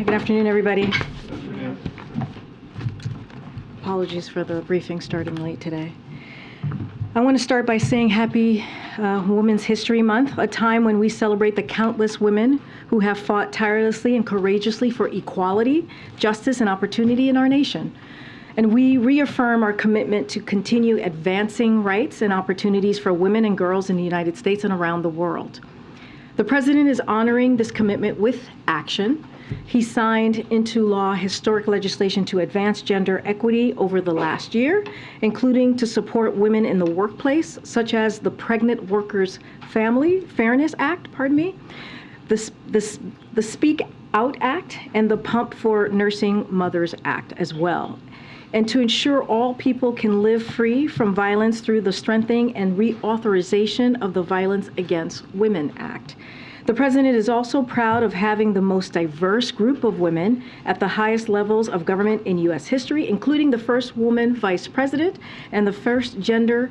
Good afternoon, everybody. Apologies for the briefing starting late today. I want to start by saying happy Women's History Month, a time when we celebrate the countless women who have fought tirelessly and courageously for equality, justice, and opportunity in our nation. And we reaffirm our commitment to continue advancing rights and opportunities for women and girls in the United States and around the world. The President is honoring this commitment with action. He signed into law historic legislation to advance gender equity over the last year, including to support women in the workplace, such as the Pregnant Workers Family Fairness Act, the Speak Out Act, and the Pump for Nursing Mothers Act as well. And to ensure all people can live free from violence through the strengthening and reauthorization of the Violence Against Women Act. The President is also proud of having the most diverse group of women at the highest levels of government in U.S. history, including the first woman vice president and the first gender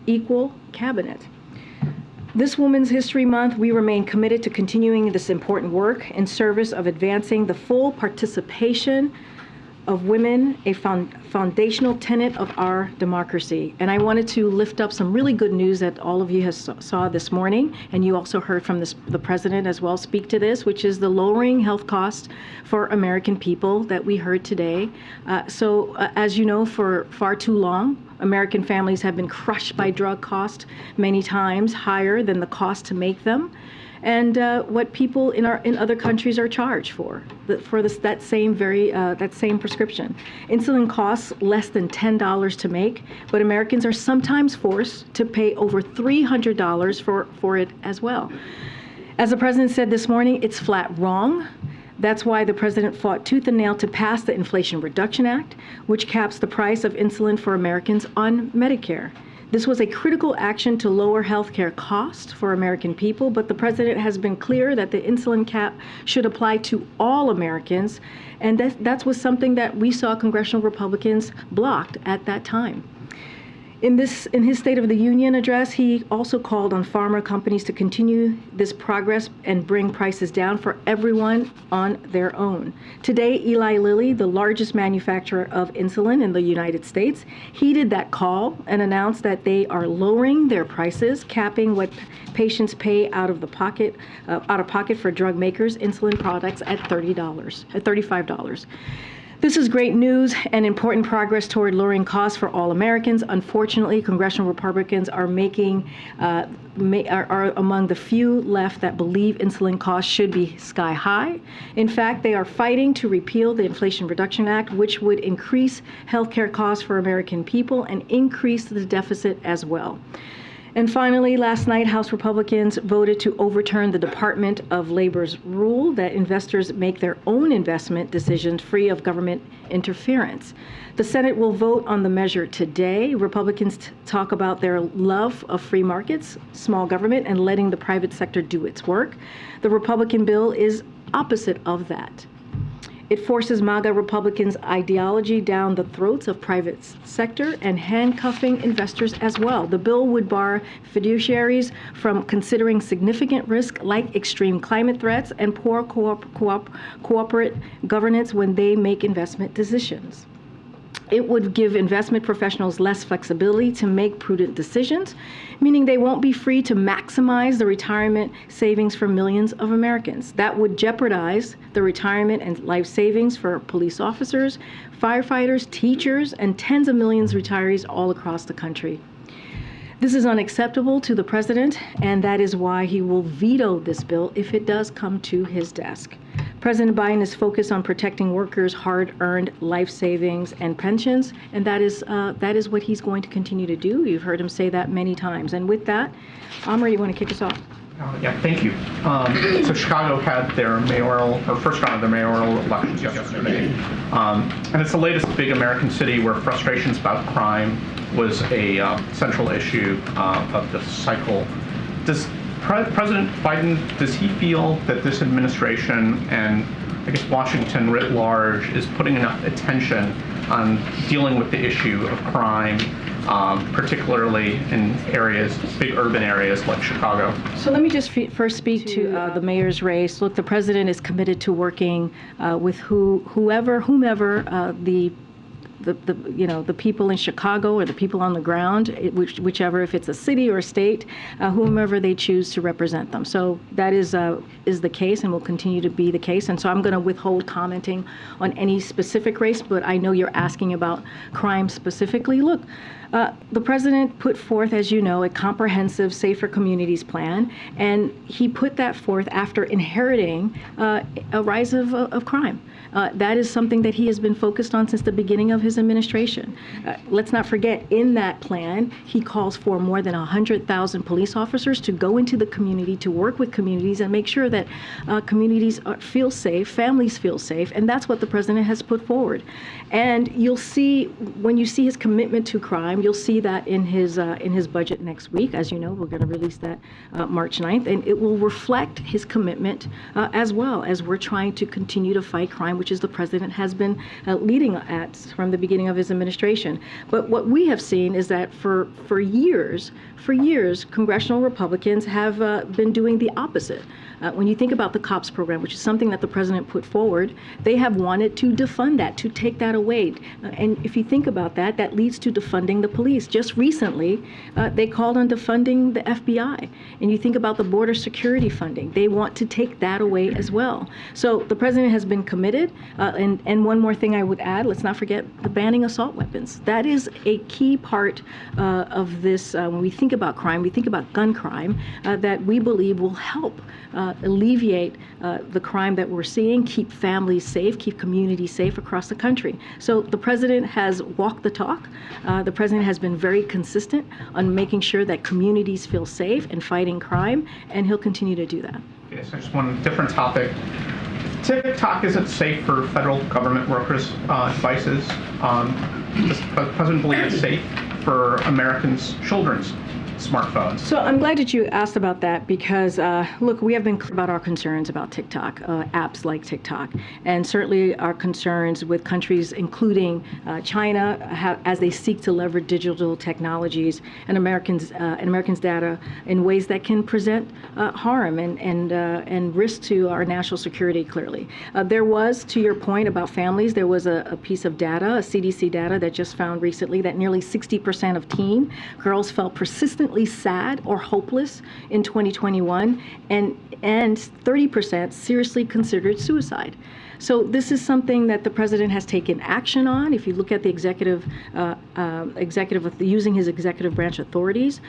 equal cabinet. This Women's History Month, we remain committed to continuing this important work in service of advancing the full participation of women, a foundational tenet of our democracy. And I wanted to lift up some really good news that all of you saw this morning, and you also heard from the President as well speak to this, which is the lowering health costs for American people that we heard today. As you know, for far too long, American families have been crushed by drug costs many times higher than the cost to make them, and what people in other countries are charged for that same prescription. Insulin costs less than $10 to make, but Americans are sometimes forced to pay over $300 for it as well. As the President said this morning, it's flat wrong. That's why the President fought tooth and nail to pass the Inflation Reduction Act, which caps the price of insulin for Americans on Medicare. This was a critical action to lower health care costs for American people, but the President has been clear that the insulin cap should apply to all Americans, and that was something that we saw congressional Republicans blocked at that time. In his State of the Union address, he also called on pharma companies to continue this progress and bring prices down for everyone on their own. Today, Eli Lilly, the largest manufacturer of insulin in the United States, heeded that call and announced that they are lowering their prices, capping what patients pay out of pocket for drug makers' insulin products at $35. This is great news and important progress toward lowering costs for all Americans. Unfortunately, congressional Republicans are among the few left that believe insulin costs should be sky high. In fact, they are fighting to repeal the Inflation Reduction Act, which would increase healthcare costs for American people and increase the deficit as well. And finally, last night, House Republicans voted to overturn the Department of Labor's rule that investors make their own investment decisions free of government interference. The Senate will vote on the measure today. Republicans talk about their love of free markets, small government, and letting the private sector do its work. The Republican bill is opposite of that. It forces MAGA Republicans' ideology down the throats of private sector and handcuffing investors as well. The bill would bar fiduciaries from considering significant risk like extreme climate threats and poor corporate governance when they make investment decisions. It would give investment professionals less flexibility to make prudent decisions, meaning they won't be free to maximize the retirement savings for millions of Americans. That would jeopardize the retirement and life savings for police officers, firefighters, teachers, and tens of millions of retirees all across the country. This is unacceptable to the President, and that is why he will veto this bill if it does come to his desk. President Biden is focused on protecting workers' hard-earned life savings and pensions, and that is what he's going to continue to do. You've heard him say that many times. And with that, Amr, you want to kick us off? Yeah, thank you. So Chicago had their first round of their mayoral elections yesterday. And it's the latest big American city where frustrations about crime was a central issue of the cycle. Does President Biden, does he feel that this administration and I guess Washington writ large is putting enough attention on dealing with the issue of crime particularly in areas, big urban areas like Chicago. So let me just first speak to the mayor's race. Look, the president is committed to working with whomever the people in Chicago or the people on the ground, whichever, if it's a city or a state, whomever they choose to represent them. So that is the case and will continue to be the case. And so I'm going to withhold commenting on any specific race, but I know you're asking about crime specifically. Look, the president put forth, as you know, a comprehensive Safer Communities plan, and he put that forth after inheriting a rise of crime. That is something that he has been focused on since the beginning of his administration. Let's not forget, in that plan, he calls for more than 100,000 police officers to go into the community, to work with communities and make sure that communities feel safe, families feel safe, and that's what the president has put forward. And you'll see, when you see his commitment to crime, you'll see that in his budget next week. As you know, we're going to release that March 9th, and it will reflect his commitment as well as we're trying to continue to fight crime, which is the president has been leading at from the beginning of his administration. But what we have seen is that for years, congressional Republicans have been doing the opposite. When you think about the COPS program, which is something that the president put forward, they have wanted to defund that, to take that away. And if you think about that, that leads to defunding the police. Just recently, they called on defunding the FBI. And you think about the border security funding, they want to take that away as well. So the president has been committed. And one more thing I would add, let's not forget the banning assault weapons. That is a key part of this. When we think about crime, we think about gun crime, that we believe will help alleviate the crime that we're seeing, keep families safe, keep communities safe across the country. So the president has walked the talk. The president has been very consistent on making sure that communities feel safe and fighting crime, and he'll continue to do that. Yes, I just one different topic. TikTok isn't safe for federal government workers' devices. Does the president believe it's safe for Americans' children's smartphones? So I'm glad that you asked about that because, look, we have been clear about our concerns about TikTok, apps like TikTok, and certainly our concerns with countries including China as they seek to leverage digital technologies and Americans' data in ways that can present harm and risk to our national security, clearly. There was, to your point about families, there was a piece of data, a CDC data that just found recently that nearly 60% of teen girls felt persistently sad or hopeless in 2021, and 30% seriously considered suicide. So this is something that the president has taken action on. If you look at the executive using his executive branch authorities,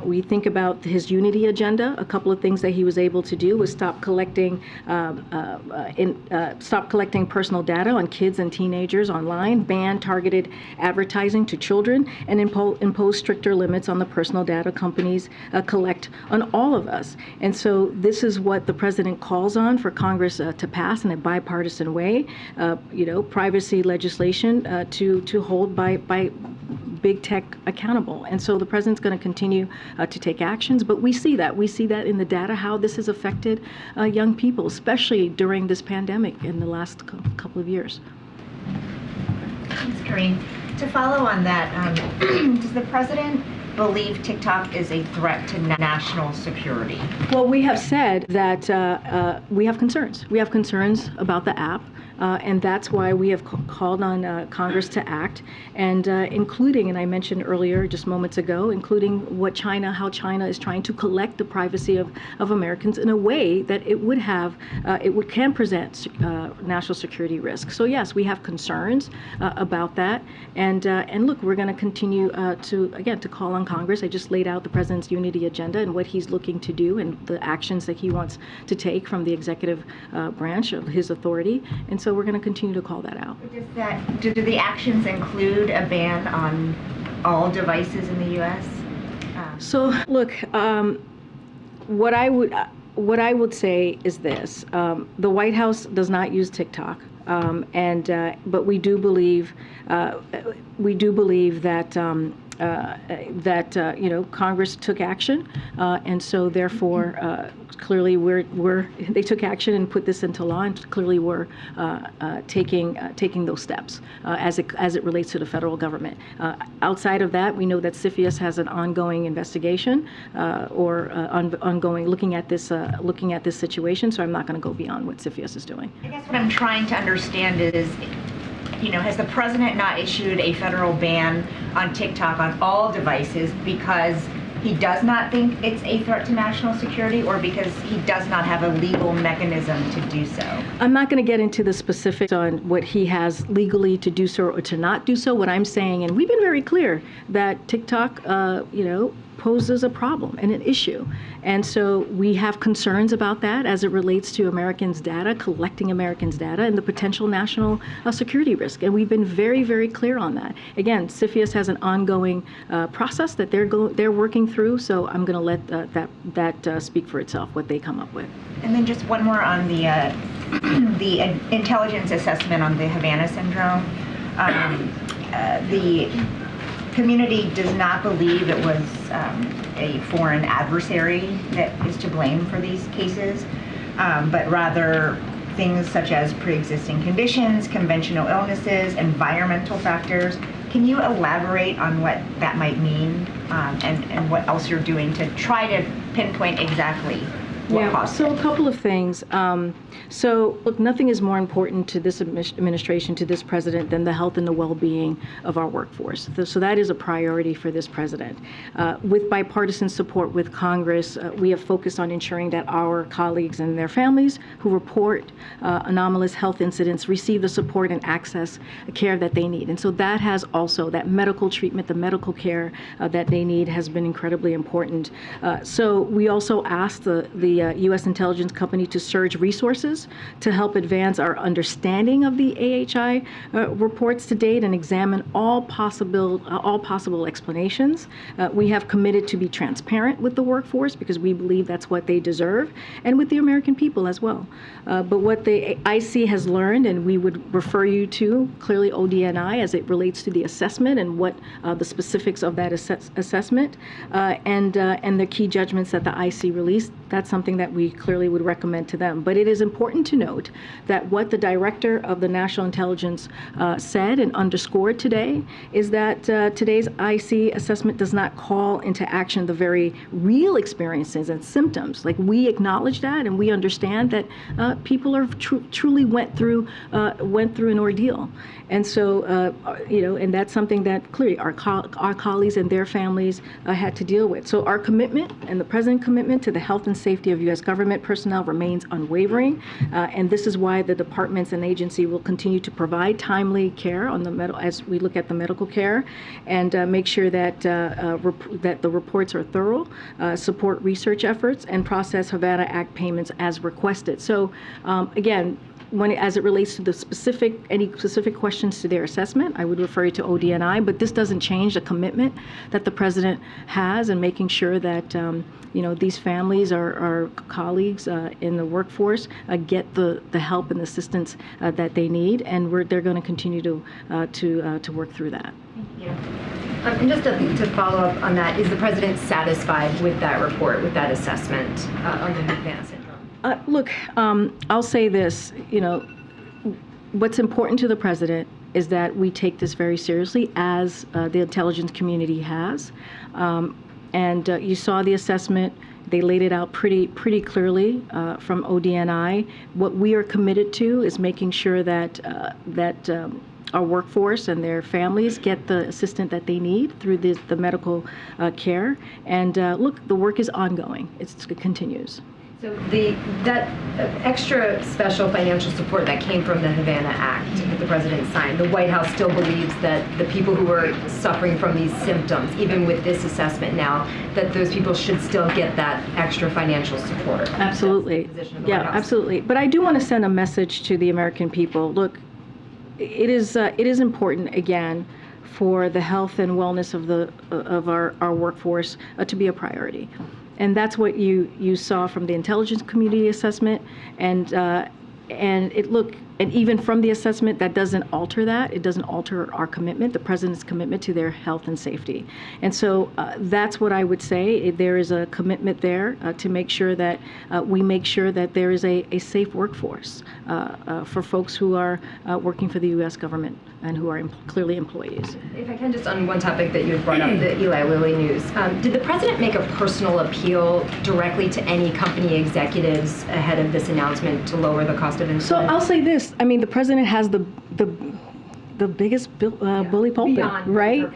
we think about his unity agenda. A couple of things that he was able to do was stop collecting personal data on kids and teenagers online, ban targeted advertising to children, and impose stricter limits on the personal data companies collect on all of us. And so this is what the president calls on for Congress to pass in a bipartisan way, privacy legislation to hold by big tech accountable. And so the president's going to continue to take actions, but we see that in the data, how this has affected young people, especially during this pandemic in the last couple of years. Thanks, Karine. To follow on that, does the president believe TikTok is a threat to national security? Well, we have said that we have concerns. We have concerns about the app. And that's why we have called on Congress to act, and including, and I mentioned earlier, just moments ago, including how China is trying to collect the privacy of Americans in a way that it can present national security risks. So yes, we have concerns about that, and look, we're going to continue to call on Congress. I just laid out the president's unity agenda and what he's looking to do and the actions that he wants to take from the executive branch of his authority, and so we're going to continue to call that out. Do the actions include a ban on all devices in the U.S.? So look, what I would say is this: the White House does not use TikTok, but we do believe that Congress took action, and so therefore, clearly they took action and put this into law, and clearly we're taking those steps as it relates to the federal government. Outside of that, we know that CFIUS has an ongoing investigation ongoing looking at this situation. So I'm not going to go beyond what CFIUS is doing. I guess what I'm trying to understand is, has the president not issued a federal ban on TikTok on all devices because he does not think it's a threat to national security, or because he does not have a legal mechanism to do so? I'm not going to get into the specifics on what he has legally to do so or to not do so. What I'm saying, and we've been very clear, that TikTok, poses a problem and an issue. And so we have concerns about that as it relates to Americans' data, collecting Americans' data, and the potential national security risk. And we've been very, very clear on that. Again, CFIUS has an ongoing process that they're working through. So I'm going to let that speak for itself, what they come up with. And then just one more on the intelligence assessment on the Havana syndrome. The community does not believe it was a foreign adversary that is to blame for these cases, but rather things such as pre-existing conditions, conventional illnesses, environmental factors. Can you elaborate on what that might mean, and what else you're doing to try to pinpoint exactly what caused it? So a couple of things. Look, nothing is more important to this administration, to this president, than the health and the well-being of our workforce. So that is a priority for this president. With bipartisan support with Congress, we have focused on ensuring that our colleagues and their families who report anomalous health incidents receive the support and access care that they need. And so that has also, that medical treatment, the medical care that they need has been incredibly important. So we also asked the U.S. intelligence company to surge resources to help advance our understanding of the AHI reports to date and examine all possible explanations. We have committed to be transparent with the workforce because we believe that's what they deserve, and with the American people as well. But what the IC has learned, and we would refer you to clearly ODNI as it relates to the assessment and what the specifics of that assessment and the key judgments that the IC released, that's something that we clearly would recommend to them. But it is important to note that what the director of the National Intelligence said and underscored today is that today's IC assessment does not call into action the very real experiences and symptoms. Like, we acknowledge that, and we understand that people are truly went through an ordeal. And so, and that's something that clearly our colleagues and their families had to deal with. So our commitment and the president's commitment to the health and safety of U.S. government personnel remains unwavering. And this is why the departments and agency will continue to provide timely care on as we look at the medical care, and make sure that that the reports are thorough, support research efforts, and process Havana Act payments as requested. So again, as it relates to any specific questions to their assessment, I would refer you to ODNI, but this doesn't change the commitment that the president has in making sure that these families, our colleagues in the workforce, get the help and assistance that they need, and they're going to continue to work through that. Thank you. And just to follow up on that, is the president satisfied with that report, with that assessment on the Havana syndrome? Look, I'll say this, what's important to the president is that we take this very seriously, as the intelligence community has. And you saw the assessment. They laid it out pretty clearly from ODNI. What we are committed to is making sure that our workforce and their families get the assistance that they need through the medical care. And look, the work is ongoing. It continues. So that extra special financial support that came from the Havana Act that the president signed, the White House still believes that the people who are suffering from these symptoms, even with this assessment now, that those people should still get that extra financial support. Absolutely. Yeah, absolutely. But I do want to send a message to the American people. Look, it is important, again, for the health and wellness of our workforce to be a priority. And that's what you saw from the intelligence community assessment. And look, and even from the assessment, that doesn't alter that. It doesn't alter our commitment, the president's commitment to their health and safety. And so that's what I would say. There is a commitment there to make sure that we make sure that there is a safe workforce for folks who are working for the U.S. government and who are clearly employees. If I can, just on one topic that you had brought up, the Eli Lilly news. Did the president make a personal appeal directly to any company executives ahead of this announcement to lower the cost of insulin? So I'll say this. I mean, the president has the biggest bully pulpit, Beyond right?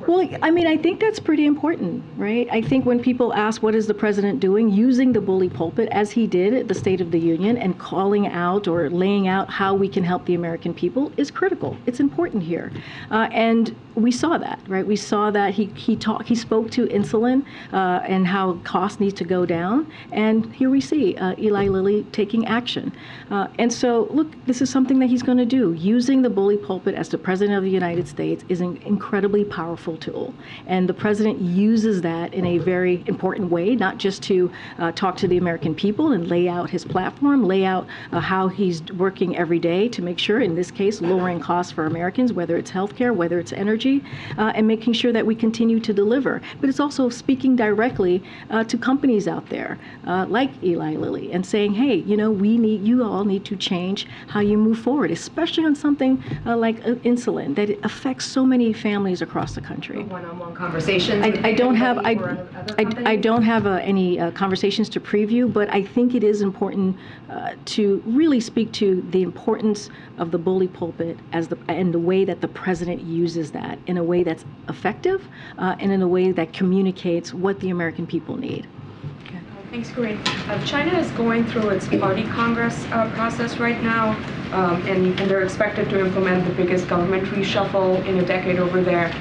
Well, I mean, I think that's pretty important, right? I think when people ask what is the president doing, using the bully pulpit as he did at the State of the Union and calling out or laying out how we can help the American people is critical. It's important here. And we saw that, right? We saw that he spoke to insulin and how cost needs to go down. And here we see Eli Lilly taking action. And so, look, this is something that he's going to do. Using the bully pulpit as the president of the United States is an incredibly powerful tool. And the president uses that in a very important way, not just to talk to the American people and lay out his platform, lay out how he's working every day to make sure, in this case, lowering costs for Americans, whether it's healthcare, whether it's energy, and making sure that we continue to deliver. But it's also speaking directly to companies out there like Eli Lilly and saying, hey, you all need to change how you move forward, especially on something like insulin that affects so many families across the country. One-on-one conversations. I don't have any conversations to preview, but I think it is important to really speak to the importance of the bully pulpit and the way that the president uses that in a way that's effective and in a way that communicates what the American people need. Thanks, Karine. China is going through its party Congress process right now, and they're expected to implement the biggest government reshuffle in a decade over there.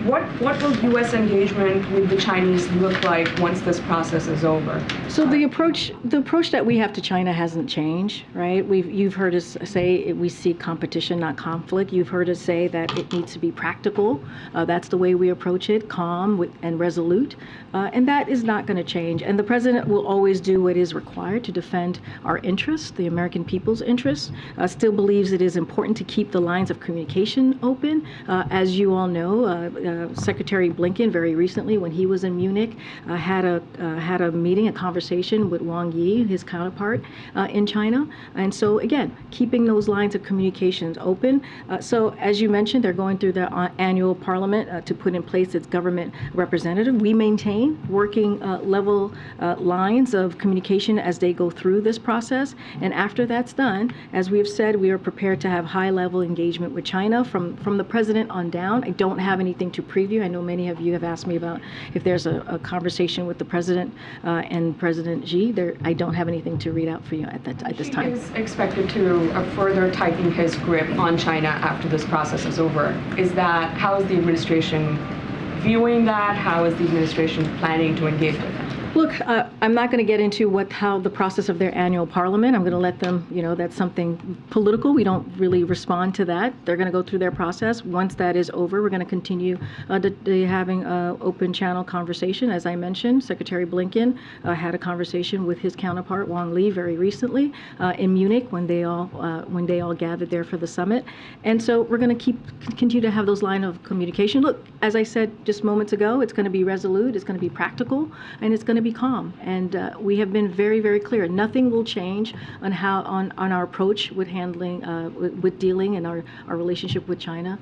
What will U.S. engagement with the Chinese look like once this process is over? So the approach that we have to China hasn't changed, right? You've heard us say we seek competition, not conflict. You've heard us say that it needs to be practical. That's the way we approach it, calm and resolute, and that is not going to change. And the president will always do what is required to defend our interests, the American people's interests. Still believes it is important to keep the lines of communication open. As you all know, Secretary Blinken very recently, when he was in Munich, had a meeting, a conversation with Wang Yi, his counterpart in China. And so again, keeping those lines of communications open. So as you mentioned, they're going through their annual parliament to put in place its government representative. We maintain working level lines of communication as they go through this process. And after that's done, as we have said, we are prepared to have high-level engagement with China from the president on down. I don't have anything to preview. I know many of you have asked me about if there's a conversation with the president and President Xi. I don't have anything to read out for you at this time. He is expected to further tighten his grip on China after this process is over. How is the administration viewing that? How is the administration planning to engage with him? Look, I'm not going to get into how the process of their annual parliament. I'm going to let them, that's something political. We don't really respond to that. They're going to go through their process. Once that is over, we're going to continue having an open channel conversation. As I mentioned, Secretary Blinken had a conversation with his counterpart, Wang Yi, very recently in Munich when they all gathered there for the summit. And so we're going to continue to have those lines of communication. Look, as I said just moments ago, it's going to be resolute, it's going to be practical, and it's going to be calm. And we have been very, very clear. Nothing will change on our approach with handling, with dealing and our relationship with China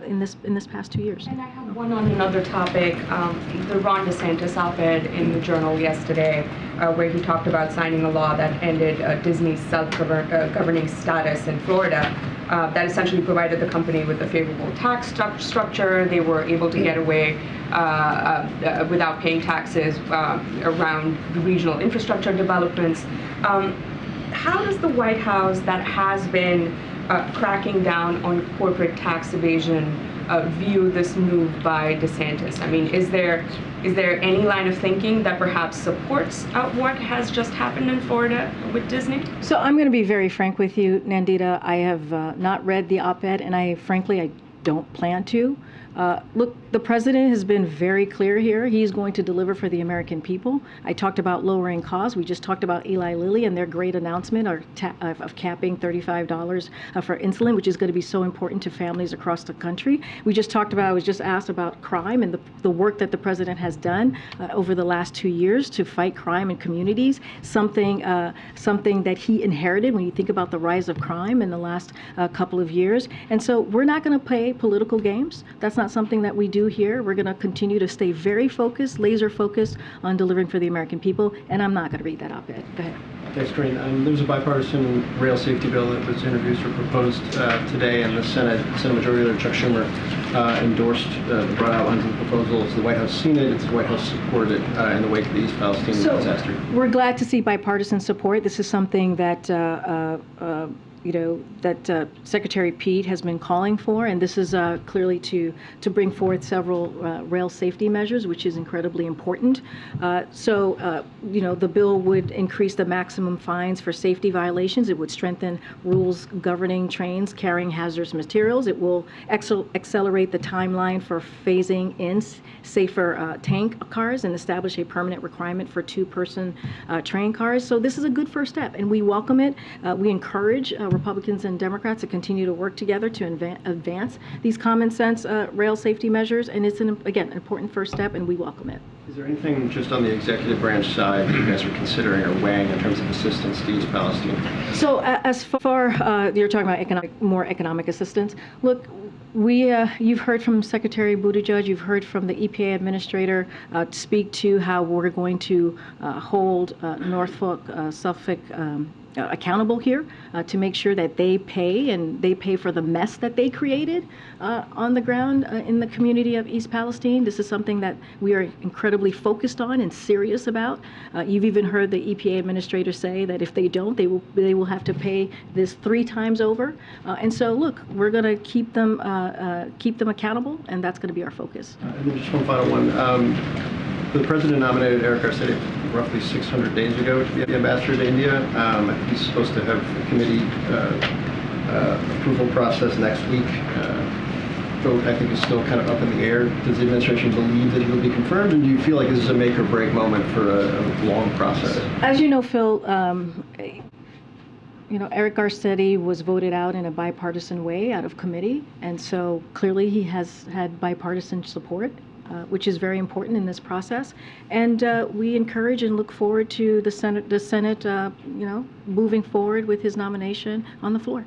in this past 2 years. And I have one on another topic. The Ron DeSantis op-ed in the Journal yesterday, where he talked about signing a law that ended Disney's self-governing status in Florida. That essentially provided the company with a favorable tax structure. They were able to get away without paying taxes around the regional infrastructure developments. How does the White House, that has been cracking down on corporate tax evasion, view this move by DeSantis? I mean, is there any line of thinking that perhaps supports what has just happened in Florida with Disney? So I'm going to be very frank with you, Nandita. I have not read the op-ed, and I don't plan to. Look, the president has been very clear here. He's going to deliver for the American people. I talked about lowering costs. We just talked about Eli Lilly and their great announcement of capping $35 for insulin, which is going to be so important to families across the country. We just talked about, I was just asked about crime and the work that the president has done over the last 2 years to fight crime in communities, something that he inherited when you think about the rise of crime in the last couple of years. And so we're not going to play political games. That's not something that we do here. We're going to continue to stay very focused, laser focused on delivering for the American people, and I'm not going to read that op-ed. Go ahead. Thanks, Karine. There's a bipartisan rail safety bill that was introduced or proposed today, and the Senate Majority Leader Chuck Schumer endorsed the broad outlines of the proposal. It's the White House seen it. It's the White House supported in the wake of the East Palestine disaster. We're glad to see bipartisan support. This is something that Secretary Pete has been calling for, and this is clearly to bring forth several rail safety measures, which is incredibly important. The bill would increase the maximum fines for safety violations. It would strengthen rules governing trains carrying hazardous materials. It will accelerate the timeline for phasing in safer tank cars and establish a permanent requirement for two-person train cars. So this is a good first step, and we welcome it. We encourage Republicans and Democrats to continue to work together to advance these common sense rail safety measures, and it's an important first step, and we welcome it. Is there anything just on the executive branch side that you guys are considering or weighing in terms of assistance to East Palestine? So as far you're talking about more economic assistance, look, you've heard from Secretary Buttigieg, you've heard from the EPA administrator speak to how we're going to hold Norfolk, Suffolk accountable here to make sure that they pay for the mess that they created on the ground in the community of East Palestine. This is something that we are incredibly focused on and serious about. You've even heard the EPA administrator say that if they don't, they will have to pay this 3 times over. And so, look, we're going to keep them accountable, and that's going to be our focus. And then just one final one. The president nominated Eric Garcetti roughly 600 days ago to be the ambassador to India. He's supposed to have a committee approval process next week. Vote, I think, is still kind of up in the air. Does the administration believe that he will be confirmed, and do you feel like this is a make or break moment for a long process? As you know, Phil, Eric Garcetti was voted out in a bipartisan way out of committee, and so clearly he has had bipartisan support. Which is very important in this process, and we encourage and look forward to the Senate, moving forward with his nomination on the floor.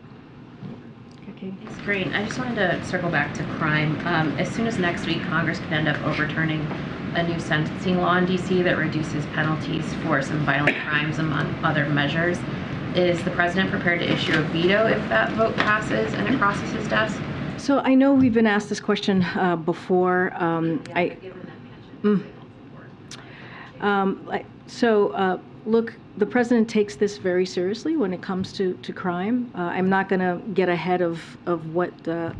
Okay. Thanks, great. I just wanted to circle back to crime. As soon as next week, Congress could end up overturning a new sentencing law in D.C. that reduces penalties for some violent crimes, among other measures. Is the president prepared to issue a veto if that vote passes and it crosses his desk? So I know we've been asked this question before. Look, the president takes this very seriously when it comes to crime. I'm not going to get ahead of what the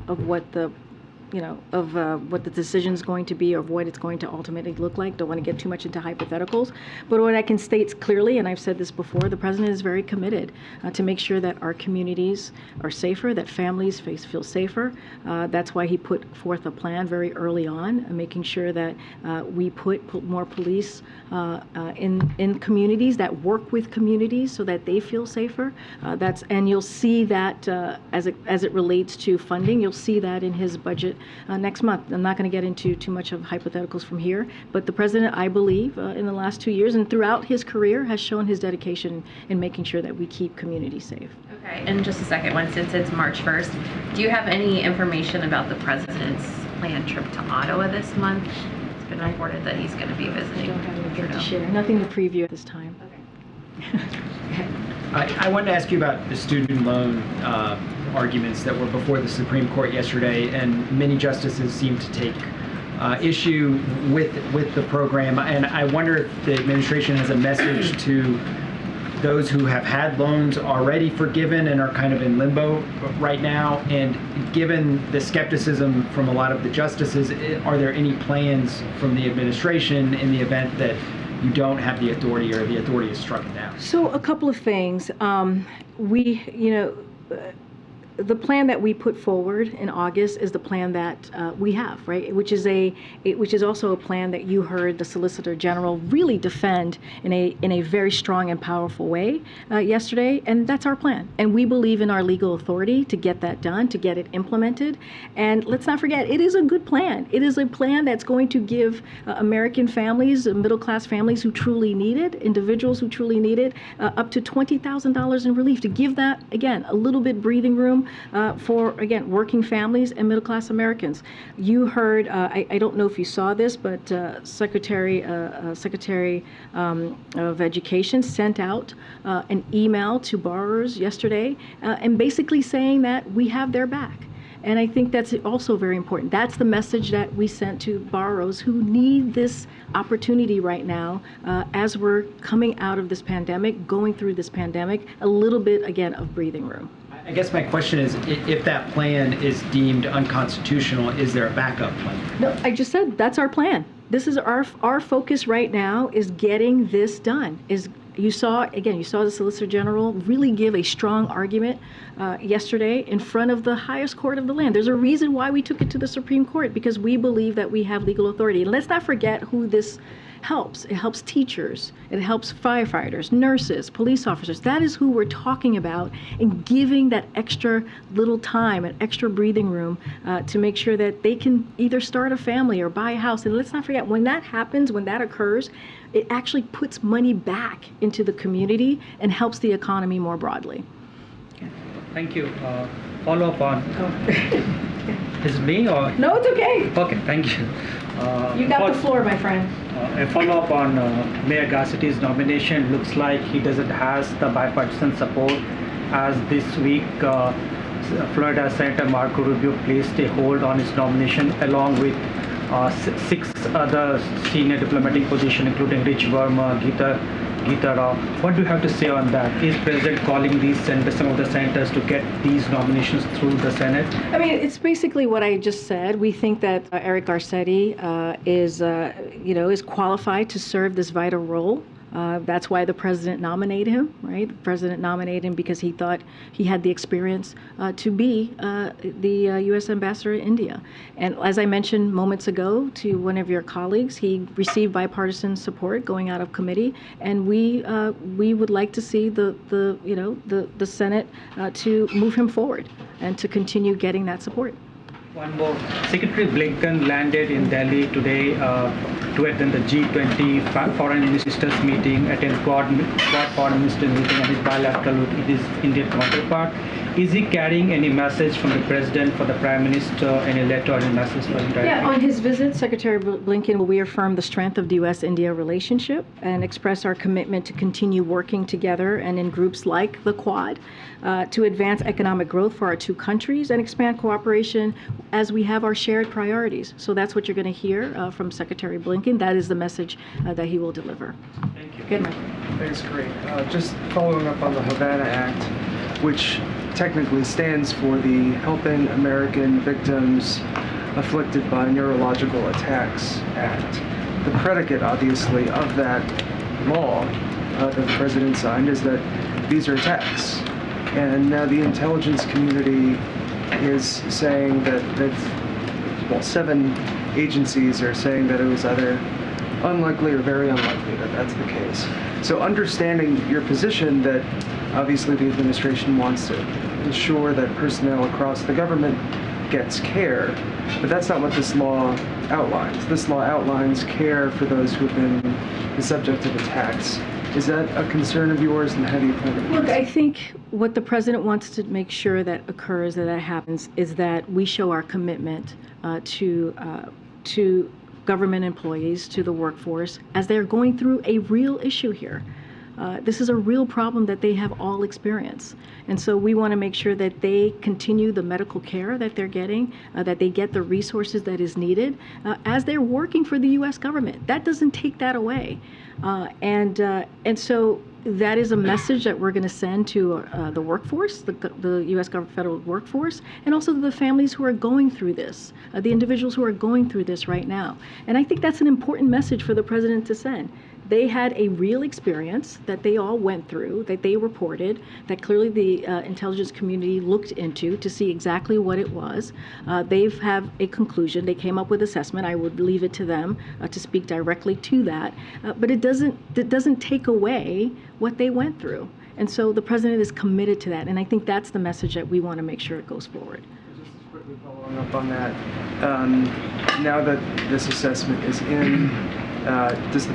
decision is going to be or what it's going to ultimately look like. Don't want to get too much into hypotheticals. But what I can state clearly, and I've said this before, the president is very committed to make sure that our communities are safer, that families feel safer. That's why he put forth a plan very early on, making sure that we put more police in communities, that work with communities so that they feel safer. And you'll see that as it relates to funding, you'll see that in his budget next month. I'm not going to get into too much of hypotheticals from here, but the president, I believe, in the last 2 years and throughout his career has shown his dedication in making sure that we keep communities safe. Okay, and just a second one, since it's March 1st, do you have any information about the president's planned trip to Ottawa this month? It's been reported that he's going to be visiting. I don't have anything to share, nothing to preview at this time. Okay. I wanted to ask you about the student loan arguments that were before the Supreme Court yesterday, and many justices seem to take issue with the program. And I wonder if the administration has a message to those who have had loans already forgiven and are kind of in limbo right now. And given the skepticism from a lot of the justices, are there any plans from the administration in the event that you don't have the authority or the authority is struck down? So a couple of things. the plan that we put forward in August is the plan that we have, right? Which is also a plan that you heard the Solicitor General really defend in a very strong and powerful way yesterday, and that's our plan. And we believe in our legal authority to get that done, to get it implemented. And let's not forget, it is a good plan. It is a plan that's going to give American families, middle-class families who truly need it, individuals who truly need it, up to $20,000 in relief, to give that, again, a little bit breathing room for, again, working families and middle-class Americans. You heard, I don't know if you saw this, but Secretary of Education sent out an email to borrowers yesterday and basically saying that we have their back. And I think that's also very important. That's the message that we sent to borrowers who need this opportunity right now as we're coming out of this pandemic, going through this pandemic, a little bit, again, of breathing room. I guess my question is, if that plan is deemed unconstitutional, is there a backup plan? No, I just said that's our plan. This is our focus right now is getting this done. You saw the Solicitor General really give a strong argument yesterday in front of the highest court of the land. There's a reason why we took it to the Supreme Court, because we believe that we have legal authority. And let's not forget who this helps. It helps teachers, it helps firefighters, nurses, police officers. That is who we're talking about, and giving that extra little time and extra breathing room to make sure that they can either start a family or buy a house. And let's not forget, when that happens, when that occurs, it actually puts money back into the community and helps the economy more broadly. Thank you. Follow up on. Is it me or? No, it's okay. Okay, thank you. You got the floor, my friend. A follow up on Mayor Garcetti's nomination. Looks like he doesn't has the bipartisan support, as this week Florida Senator Marco Rubio placed a hold on his nomination along with 6 other senior diplomatic positions, including Rich Verma, Geeta Rao. What do you have to say on that? Is President calling some of the senators to get these nominations through the Senate? I mean, it's basically what I just said. We think that Eric Garcetti is qualified to serve this vital role. That's why the president nominated him, right? The president nominated him because he thought he had the experience to be the U.S. ambassador in India. And as I mentioned moments ago to one of your colleagues, he received bipartisan support going out of committee, and we would like to see the Senate to move him forward and to continue getting that support. One more. Secretary Blinken landed in Delhi today to attend the G20 foreign ministers meeting, attend Quad foreign ministers meeting, and his bilateral with his Indian counterpart. Is he carrying any message from the president for the prime minister, any letter or any message for him directly? Yeah, on his visit, Secretary Blinken will reaffirm the strength of the U.S.-India relationship and express our commitment to continue working together and in groups like the Quad to advance economic growth for our two countries and expand cooperation as we have our shared priorities. So that's what you're going to hear from Secretary Blinken. That is the message that he will deliver. Thank you. Good, Michael. Thanks, Karine. Just following up on the Havana Act, which technically stands for the Helping American Victims Afflicted by Neurological Attacks Act. The predicate, obviously, of that law that the president signed is that these are attacks. And now the intelligence community is saying that 7 agencies are saying that it was either unlikely or very unlikely that that's the case. So understanding your position that obviously the administration wants to ensure that personnel across the government gets care, but that's not what this law outlines. This law outlines care for those who have been the subject of attacks. Is that a concern of yours, and how do you plan to address it? Look, I think what the president wants to make sure that occurs, that happens, is that we show our commitment to government employees, to the workforce, as they're going through a real issue here. This is a real problem that they have all experienced. And so we want to make sure that they continue the medical care that they're getting, that they get the resources that is needed as they're working for the U.S. government. That doesn't take that away. And so that is a message that we're going to send to the workforce, the U.S. federal workforce, and also to the families who are going through this, the individuals who are going through this right now. And I think that's an important message for the president to send. They had a real experience that they all went through, that they reported, that clearly the intelligence community looked into to see exactly what it was. They have a conclusion. They came up with assessment. I would leave it to them to speak directly to that. But it doesn't take away what they went through. And so the president is committed to that. And I think that's the message that we want to make sure it goes forward. Just quickly following up on that, now that this assessment is in, does the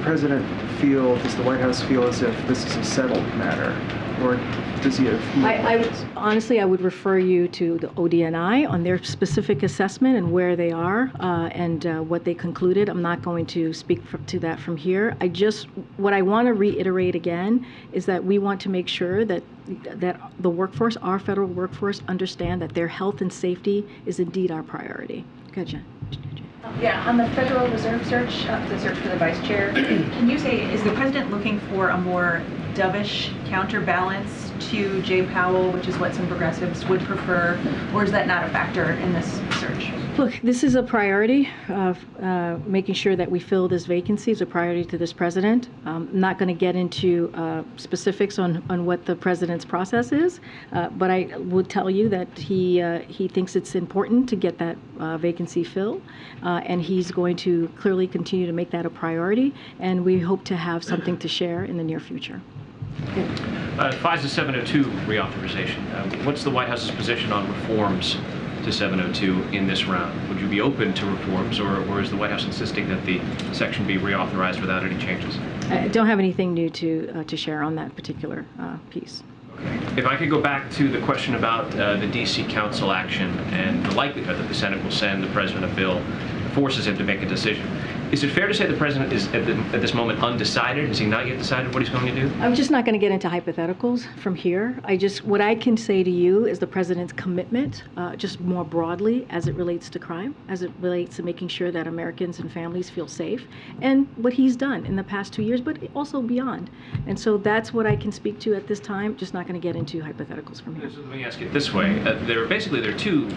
White House feel as if this is a settled matter, or does he have honestly, I would refer you to the ODNI on their specific assessment and where they are and what they concluded. I'm not going to speak to that from here. What I want to reiterate again is that we want to make sure that the workforce, our federal workforce, understand that their health and safety is indeed our priority. Go ahead, Jen. Yeah, on the Federal Reserve search, the search for the vice chair, can you say, is the president looking for a more dovish counterbalance to Jay Powell, which is what some progressives would prefer, or is that not a factor in this search? Look, this is a priority. Making sure that we fill this vacancy is a priority to this president. I'm not going to get into specifics on what the president's process is, but I would tell you that he thinks it's important to get that vacancy filled, and he's going to clearly continue to make that a priority, and we hope to have something to share in the near future. FISA 702 reauthorization. What's the White House's position on reforms to 702 in this round? Would you be open to reforms, or is the White House insisting that the section be reauthorized without any changes? I don't have anything new to share on that particular piece. If I could go back to the question about the D.C. Council action and the likelihood that the Senate will send the president a bill that forces him to make a decision. Is it fair to say the president is at this moment undecided? Has he not yet decided what he's going to do? I'm just not going to get into hypotheticals from here. What I can say to you is the president's commitment, just more broadly as it relates to crime, as it relates to making sure that Americans and families feel safe, and what he's done in the past 2 years, but also beyond. And so that's what I can speak to at this time. Just not going to get into hypotheticals from here. So let me ask it this way. There are two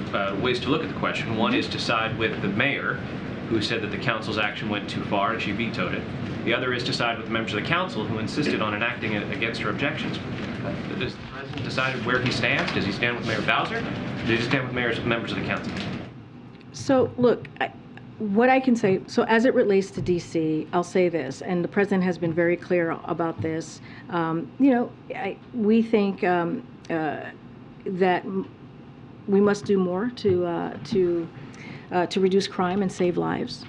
ways to look at the question. One is to side with the mayor, who said that the council's action went too far and she vetoed it. The other is to side with the members of the council who insisted on enacting it against her objections. Does the president decide where he stands? Does he stand with Mayor Bowser? Does he stand with members of the council? So look, what I can say, so as it relates to D.C., I'll say this, and the president has been very clear about this. We think that we must do more to reduce crime and save lives.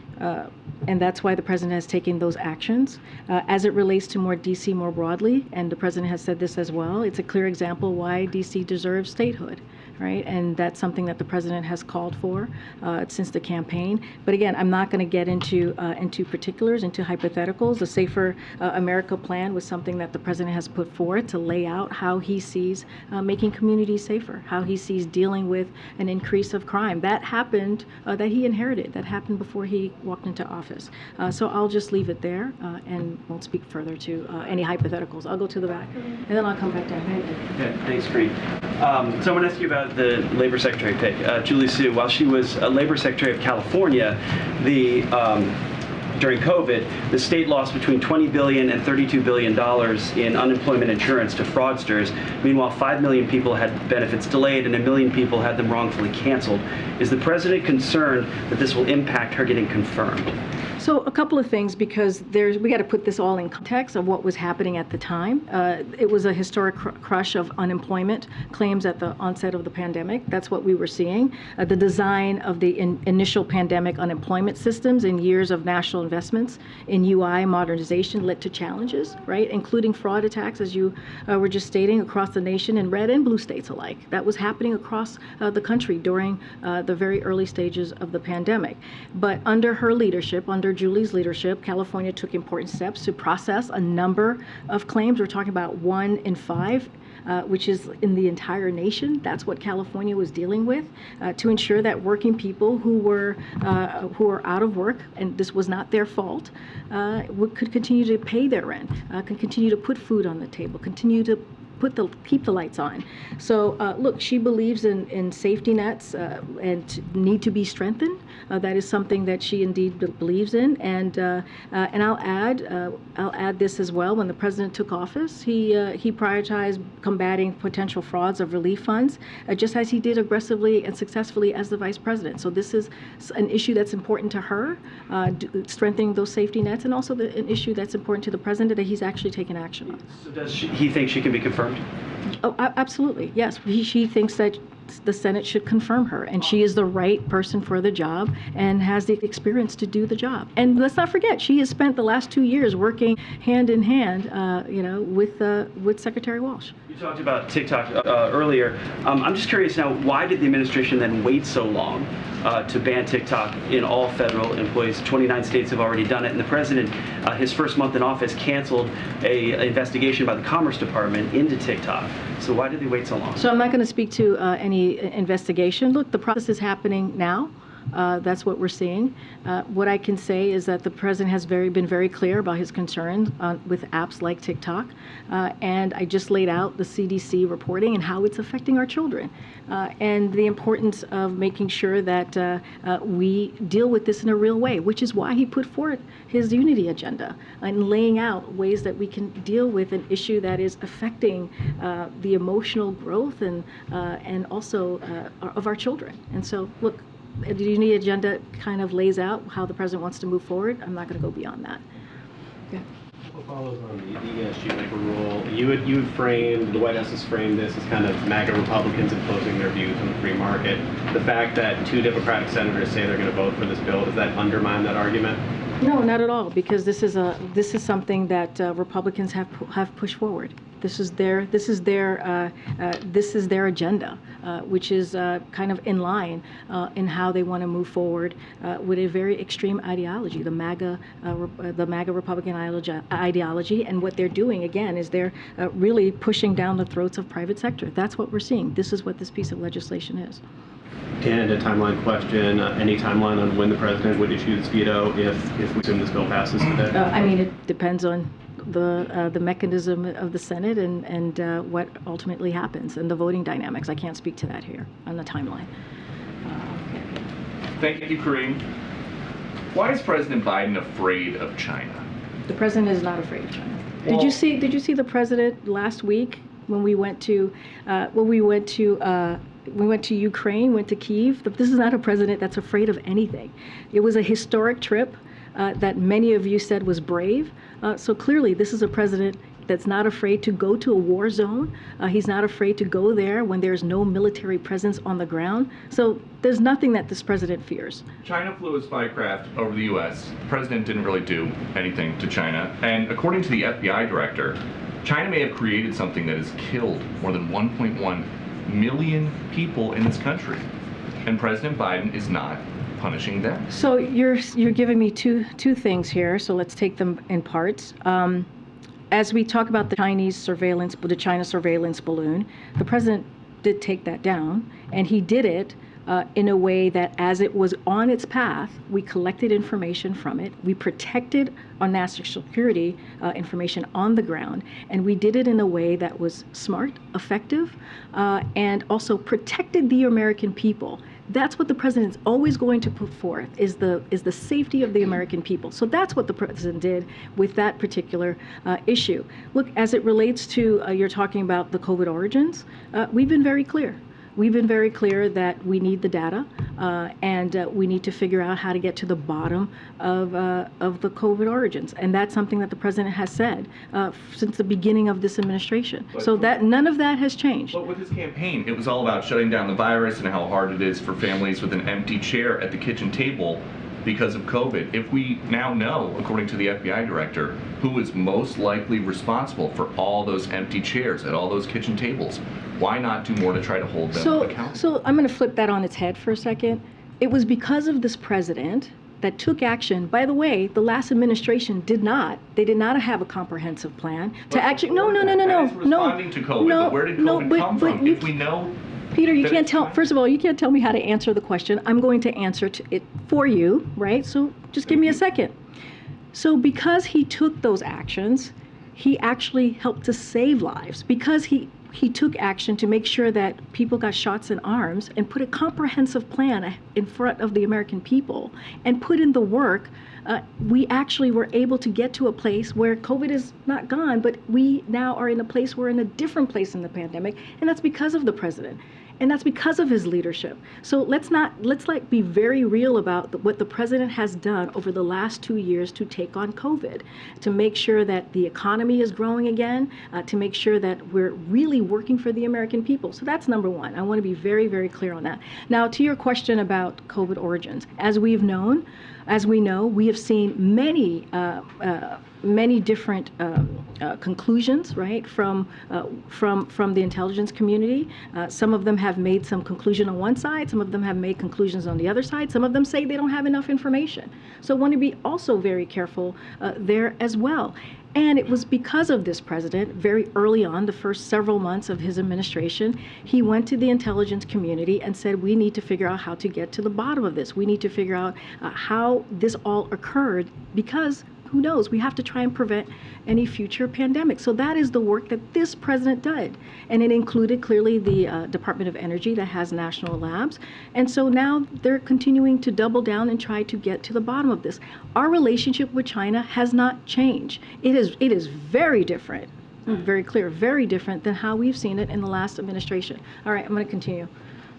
And that's why the president has taken those actions. As it relates to more D.C. more broadly, and the president has said this as well, it's a clear example why D.C. deserves statehood, right? And that's something that the president has called for since the campaign. But again, I'm not going to get into particulars, into hypotheticals. The Safer America plan was something that the president has put forward to lay out how he sees making communities safer, how he sees dealing with an increase of crime. That happened, that he inherited, that happened before he walked into office. So I'll just leave it there and won't speak further to any hypotheticals. I'll go to the back, and then I'll come back down. Yeah, thanks, Karine. So I want to ask you about the Labor Secretary pick. Julie Su, while she was a Labor Secretary of California, during COVID, the state lost between $20 billion and $32 billion in unemployment insurance to fraudsters. Meanwhile, 5 million people had benefits delayed and 1 million people had them wrongfully canceled. Is the president concerned that this will impact her getting confirmed? So a couple of things, because we got to put this all in context of what was happening at the time. It was a historic crush of unemployment claims at the onset of the pandemic. That's what we were seeing. The design of the initial pandemic unemployment systems in years of national investments in UI modernization led to challenges, right? Including fraud attacks, as you were just stating, across the nation in red and blue states alike. That was happening across the country during the very early stages of the pandemic. But under her leadership, under Julie's leadership, California took important steps to process a number of claims. We're talking about 1 in 5, which is in the entire nation. That's what California was dealing with, to ensure that working people who were out of work, and this was not their fault, could continue to pay their rent, could continue to put food on the table, continue to keep the lights on. So look, she believes in safety nets and need to be strengthened. That is something that she indeed believes in. And I'll add this as well. When the president took office, he prioritized combating potential frauds of relief funds, just as he did aggressively and successfully as the vice president. So this is an issue that's important to her, strengthening those safety nets, and also an issue that's important to the president that he's actually taken action on. So does he think she can be confirmed? Oh, absolutely, yes. She thinks that the Senate should confirm her, and she is the right person for the job and has the experience to do the job. And let's not forget, she has spent the last 2 years working hand in hand, with Secretary Walsh. You talked about TikTok earlier. I'm just curious now, why did the administration then wait so long to ban TikTok in all federal employees? 29 states have already done it, and the president, his first month in office, canceled an investigation by the Commerce Department into TikTok. So why did they wait so long? So I'm not going to speak to any investigation. Look, the process is happening now. That's what we're seeing. What I can say is that the president has been very clear about his concerns with apps like TikTok, and I just laid out the CDC reporting and how it's affecting our children, and the importance of making sure that we deal with this in a real way, which is why he put forth his unity agenda and laying out ways that we can deal with an issue that is affecting the emotional growth and also of our children. And so, look, the unity agenda kind of lays out how the president wants to move forward. I'm not going to go beyond that. Yeah. What follows on the ESG waiver rule? You framed, the White House has framed this as kind of MAGA Republicans imposing their views on the free market. The fact that 2 Democratic senators say they're going to vote for this bill, does that undermine that argument? No, not at all, because this is something that Republicans have pushed forward. This is their agenda, which is kind of in line in how they want to move forward with a very extreme ideology, the MAGA Republican ideology. And what they're doing again is they're really pushing down the throats of private sector. That's what we're seeing. This is what this piece of legislation is. And a timeline question, any timeline on when the president would issue this veto if we assume this bill passes today? I mean, it depends on the mechanism of the Senate and what ultimately happens and the voting dynamics. I can't speak to that here on the timeline. Thank you, Karine. Why is President Biden afraid of China? The president is not afraid of China. Well, Did you see the president last week when we went to Ukraine, went to Kyiv? This is not a president that's afraid of anything. It was a historic trip that many of you said was brave. So clearly, this is a president that's not afraid to go to a war zone. He's not afraid to go there when there's no military presence on the ground. So there's nothing that this president fears. China flew a spy craft over the U.S. The president didn't really do anything to China. And according to the FBI director, China may have created something that has killed more than 1.1 million people in this country. And President Biden is not punishing them. So you're giving me two things here. So let's take them in parts. As we talk about the China surveillance balloon, the president did take that down, and he did it in a way that as it was on its path, we collected information from it, we protected our national security information on the ground, and we did it in a way that was smart, effective, and also protected the American people. That's what the president's always going to put forth, is the safety of the American people. So that's what the president did with that particular issue. Look, as it relates to, you're talking about the COVID origins, we've been very clear. We've been very clear that we need the data, and we need to figure out how to get to the bottom of the COVID origins. And that's something that the president has said since the beginning of this administration. So that none of that has changed. But with his campaign, it was all about shutting down the virus and how hard it is for families with an empty chair at the kitchen table because of COVID. If we now know, according to the FBI director, who is most likely responsible for all those empty chairs at all those kitchen tables, why not do more to try to hold them accountable? So I'm going to flip that on its head for a second. It was because of this president that took action. By the way, the last administration did not have a comprehensive plan to actually, responding to COVID, but where did COVID come from? If we know, Peter, you can't tell, first of all, you can't tell me how to answer the question. I'm going to answer it for you, right? So just give me a second. So because he took those actions, he actually helped to save lives because he took action to make sure that people got shots in arms and put a comprehensive plan in front of the American people and put in the work. We actually were able to get to a place where COVID is not gone, but we now are in a place, we're in a different place in the pandemic, and that's because of the president. And that's because of his leadership. So let's be very real about what the president has done over the last 2 years to take on COVID, to make sure that the economy is growing again, to make sure that we're really working for the American people. So that's number one. I want to be very, very clear on that. Now, to your question about COVID origins, as we know, we have seen many different conclusions, right, from the intelligence community. Some of them have made some conclusion on one side, some of them have made conclusions on the other side, some of them say they don't have enough information. So I want to be also very careful there as well. And it was because of this president, very early on, the first several months of his administration, he went to the intelligence community and said, we need to figure out how to get to the bottom of this. We need to figure out how this all occurred, because who knows, we have to try and prevent any future pandemic. So that is the work that this president did. And it included clearly the Department of Energy that has national labs. And so now they're continuing to double down and try to get to the bottom of this. Our relationship with China has not changed. It is very different, very clear, very different than how we've seen it in the last administration. All right, I'm going to continue.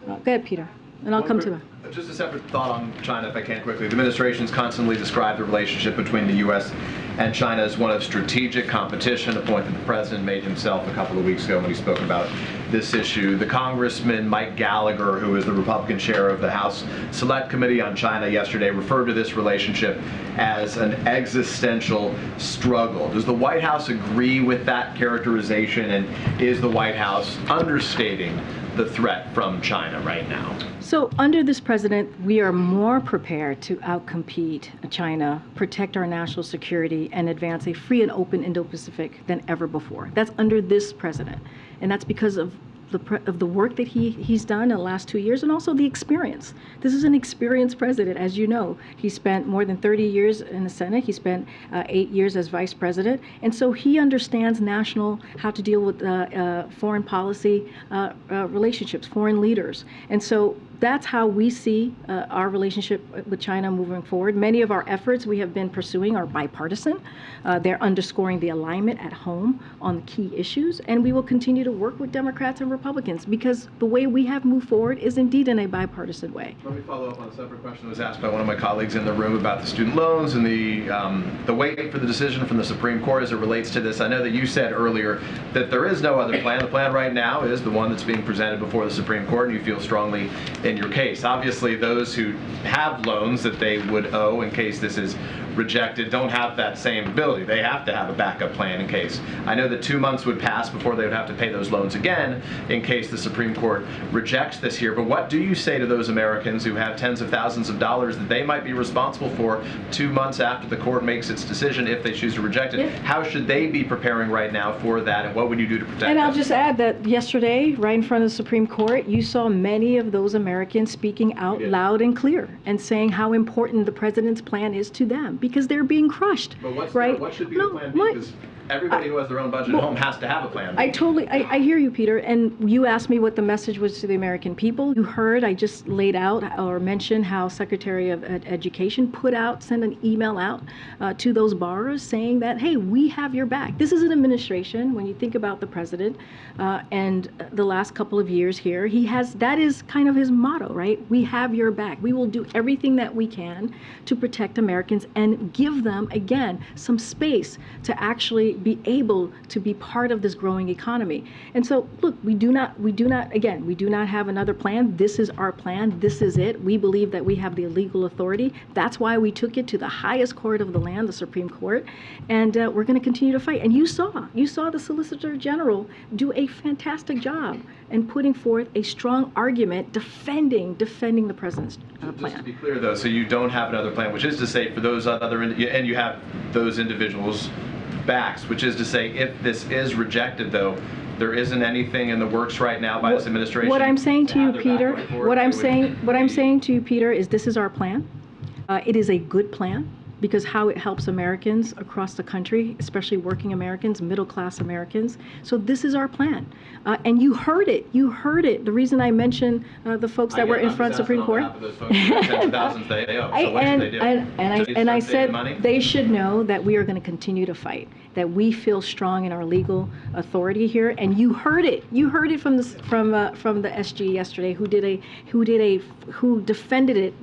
Go ahead, Peter, and I'll come to it. Just a separate thought on China, if I can quickly. The administration's constantly described the relationship between the U.S. and China as one of strategic competition, a point that the president made himself a couple of weeks ago when he spoke about this issue. The Congressman Mike Gallagher, who is the Republican chair of the House Select Committee on China yesterday, referred to this relationship as an existential struggle. Does the White House agree with that characterization, and is the White House understating the threat from China right now? So under this president, we are more prepared to outcompete China, protect our national security, and advance a free and open Indo-Pacific than ever before. That's under this president. And that's because of the work that he's done in the last 2 years, and also the experience. This is an experienced president, as you know. He spent more than 30 years in the Senate. He spent 8 years as vice president. And so he understands how to deal with foreign policy relationships, foreign leaders. And so that's how we see our relationship with China moving forward. Many of our efforts we have been pursuing are bipartisan. They're underscoring the alignment at home on the key issues, and we will continue to work with Democrats and Republicans, because the way we have moved forward is indeed in a bipartisan way. Let me follow up on a separate question that was asked by one of my colleagues in the room about the student loans and the wait for the decision from the Supreme Court as it relates to this. I know that you said earlier that there is no other plan. The plan right now is the one that's being presented before the Supreme Court, and you feel strongly in your case. Obviously, those who have loans that they would owe in case this is rejected don't have that same ability. They have to have a backup plan in case. I know that 2 months would pass before they would have to pay those loans again in case the Supreme Court rejects this here. But what do you say to those Americans who have tens of thousands of dollars that they might be responsible for 2 months after the court makes its decision if they choose to reject it? Yeah. How should they be preparing right now for that, and what would you do to protect them? And I'll just add that yesterday, right in front of the Supreme Court, you saw many of those Americans speaking out loud and clear and saying how important the president's plan is to them, because they're being crushed. But what should be No, the plan? Because everybody who has their own budget at home has to have a plan. I hear you, Peter, and you asked me what the message was to the American people. You heard I just laid out or mentioned how Secretary of Education sent an email out to those borrowers saying that, hey, we have your back. This is an administration, when you think about the president and the last couple of years here, that is kind of his motto, right? We have your back. We will do everything that we can to protect Americans and give them, again, some space to actually be able to be part of this growing economy. And so, look, we do not have another plan. This is our plan. This is it. We believe that we have the legal authority. That's why we took it to the highest court of the land, the Supreme Court, and we're going to continue to fight. And you saw the Solicitor General do a fantastic job in putting forth a strong argument defending the president's plan. Just to be clear, though, so you don't have another plan, which is to say for those and you have those individuals' backs, which is to say if this is rejected, though, there isn't anything in the works right now by this administration. What I'm saying to you, Peter, is this is our plan. It is a good plan. because how it helps Americans across the country, especially working Americans, middle-class Americans. So this is our plan. And you heard it. You heard it. The reason I mentioned the folks that were in front of Supreme Court. And I said they should know that we are going to continue to fight, that we feel strong in our legal authority here. And you heard it. You heard it from the SG yesterday, who defended it,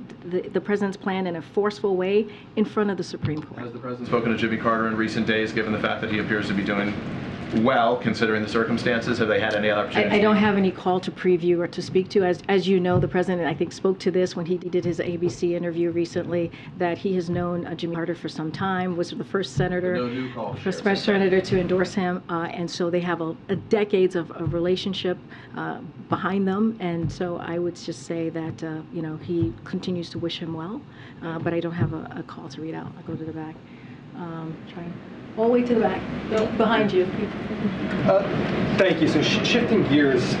the president's plan, in a forceful way in front of the Supreme Court. Has the president spoken to Jimmy Carter in recent days, given the fact that he appears to be doing well, considering the circumstances? Have they had any other opportunities? I don't have any call to preview or to speak to. As you know, the president, I think, spoke to this when he did his ABC interview recently, that he has known Jimmy Carter for some time, was the first senator, to endorse him, and so they have a decades of relationship behind them, and so I would just say that he continues to wish him well, but I don't have a call to read out. I'll go to the back. All the way to the back, behind you. Thank you. So shifting gears,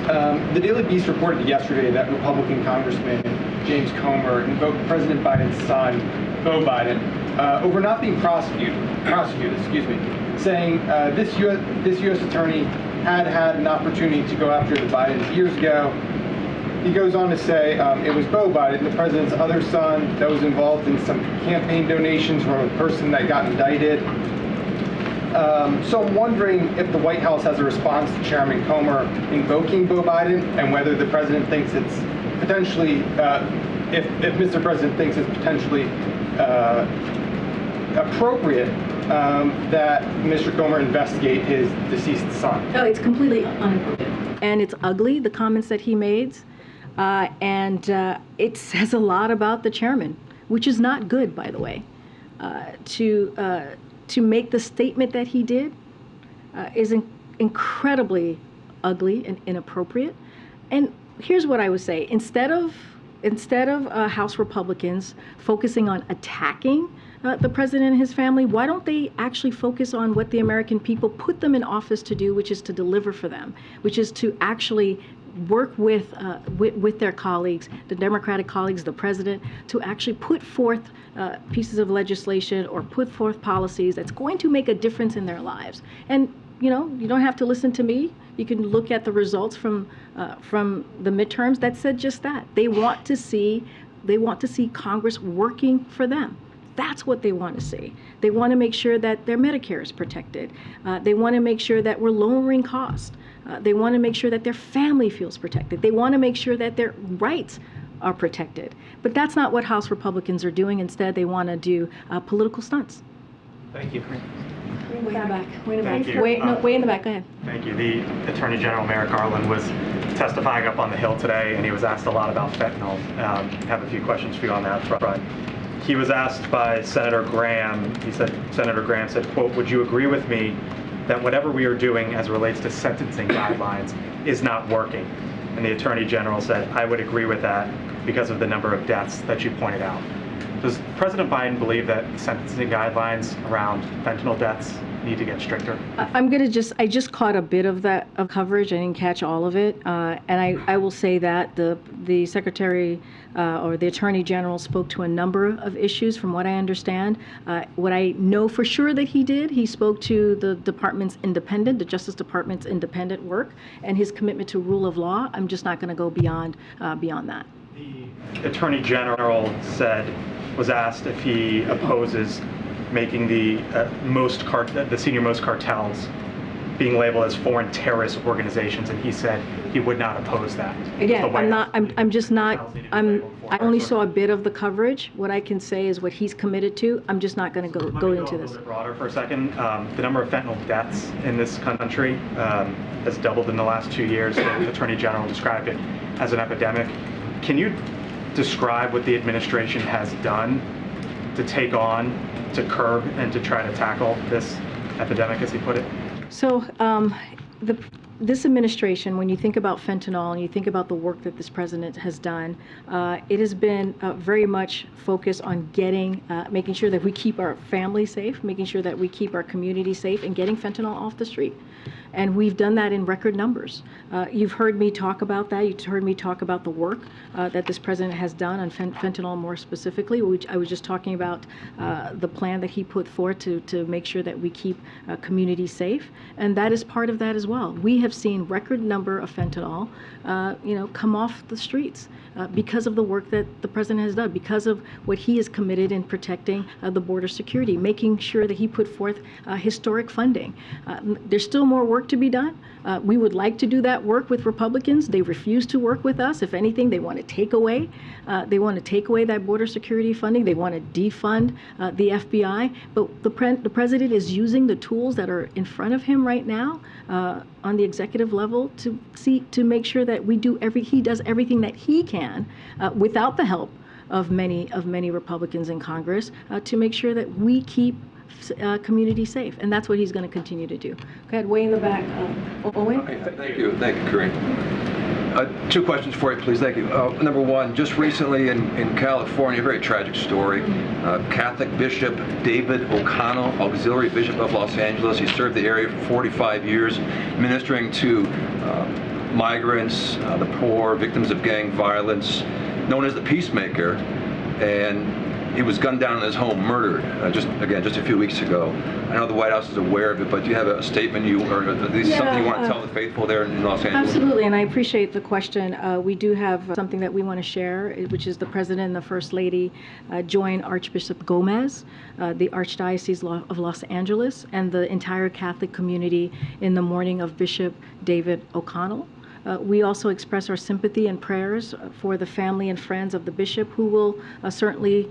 the Daily Beast reported yesterday that Republican Congressman James Comer invoked President Biden's son, Beau Biden, over not being prosecuted, saying this U.S. attorney had an opportunity to go after the Bidens years ago. He goes on to say it was Beau Biden, the president's other son, that was involved in some campaign donations from a person that got indicted. So I'm wondering if the White House has a response to Chairman Comer invoking Beau Biden, and whether the president thinks it's potentially, if Mr. President thinks it's potentially appropriate that Mr. Comer investigate his deceased son. No, it's completely inappropriate. And it's ugly, the comments that he made, and it says a lot about the chairman, which is not good, by the way, to make the statement that he did is incredibly ugly and inappropriate. And here's what I would say: instead of House Republicans focusing on attacking the president and his family, why don't they actually focus on what the American people put them in office to do, which is to deliver for them, which is to actually work with their colleagues, the Democratic colleagues, the president, to actually put forth pieces of legislation or put forth policies that's going to make a difference in their lives. And you don't have to listen to me. You can look at the results from the midterms that said just that. They want to see Congress working for them. That's what they want to see. They want to make sure that their Medicare is protected. They want to make sure that we're lowering costs. They want to make sure that their family feels protected. They want to make sure that their rights are protected. But that's not what House Republicans are doing. Instead, they want to do political stunts. Thank you. Way in the back. Way in the back. Thank you. Way in the back. Go ahead. Thank you. The Attorney General Merrick Garland was testifying up on the Hill today, and he was asked a lot about fentanyl. I have a few questions for you on that front. He was asked by Senator Graham. Senator Graham said, quote, "Would you agree with me that whatever we are doing as relates to sentencing guidelines is not working?" And the Attorney General said, "I would agree with that because of the number of deaths that you pointed out." Does President Biden believe that sentencing guidelines around fentanyl deaths need to get stricter? I just caught a bit of that coverage. I didn't catch all of it. And I will say that the Secretary or the Attorney General spoke to a number of issues from what I understand. What I know for sure that he spoke to the Justice Department's independent work and his commitment to rule of law. I'm just not going to go beyond that. The Attorney General was asked if he opposes making the senior-most cartels being labeled as foreign terrorist organizations, and he said he would not oppose that. Again, I only saw a bit of the coverage. What I can say is what he's committed to. I'm just not going to go into this. A little bit broader for a second. The number of fentanyl deaths in this country has doubled in the last 2 years. The Attorney General described it as an epidemic. Can you describe what the administration has done to curb and to try to tackle this epidemic, as he put it? So this administration, when you think about fentanyl and you think about the work that this president has done, it has been very much focused on making sure that we keep our families safe, making sure that we keep our community safe, and getting fentanyl off the street. And we've done that in record numbers. You've heard me talk about that. You've heard me talk about the work that this president has done on fentanyl more specifically. I was just talking about the plan that he put forth to make sure that we keep communities safe. And that is part of that as well. We have seen record number of fentanyl, come off the streets because of the work that the president has done, because of what he is committed in protecting the border security, making sure that he put forth historic funding. There's still more work to be done. We would like to do that work with Republicans. They refuse to work with us. If anything, they want to take away. They want to take away that border security funding. They want to defund the FBI. But the president is using the tools that are in front of him right now on the executive level to make sure that he does everything that he can without the help of many Republicans in Congress to make sure that we keep community safe, and that's what he's going to continue to do. Go ahead, way in the back, Owen. Okay, thank you, Karine. Two questions for you, please. Thank you. Number one, just recently in California, a very tragic story. Catholic Bishop David O'Connell, Auxiliary Bishop of Los Angeles. He served the area for 45 years, ministering to migrants, the poor, victims of gang violence, known as the Peacemaker, and he was gunned down in his home, murdered, just a few weeks ago. I know the White House is aware of it, but do you have a statement or at least something you want to tell the faithful there in Los Angeles? Absolutely, and I appreciate the question. We do have something that we want to share, which is the President and the First Lady joined Archbishop Gomez, the Archdiocese of Los Angeles, and the entire Catholic community in the mourning of Bishop David O'Connell. We also express our sympathy and prayers for the family and friends of the bishop, who will certainly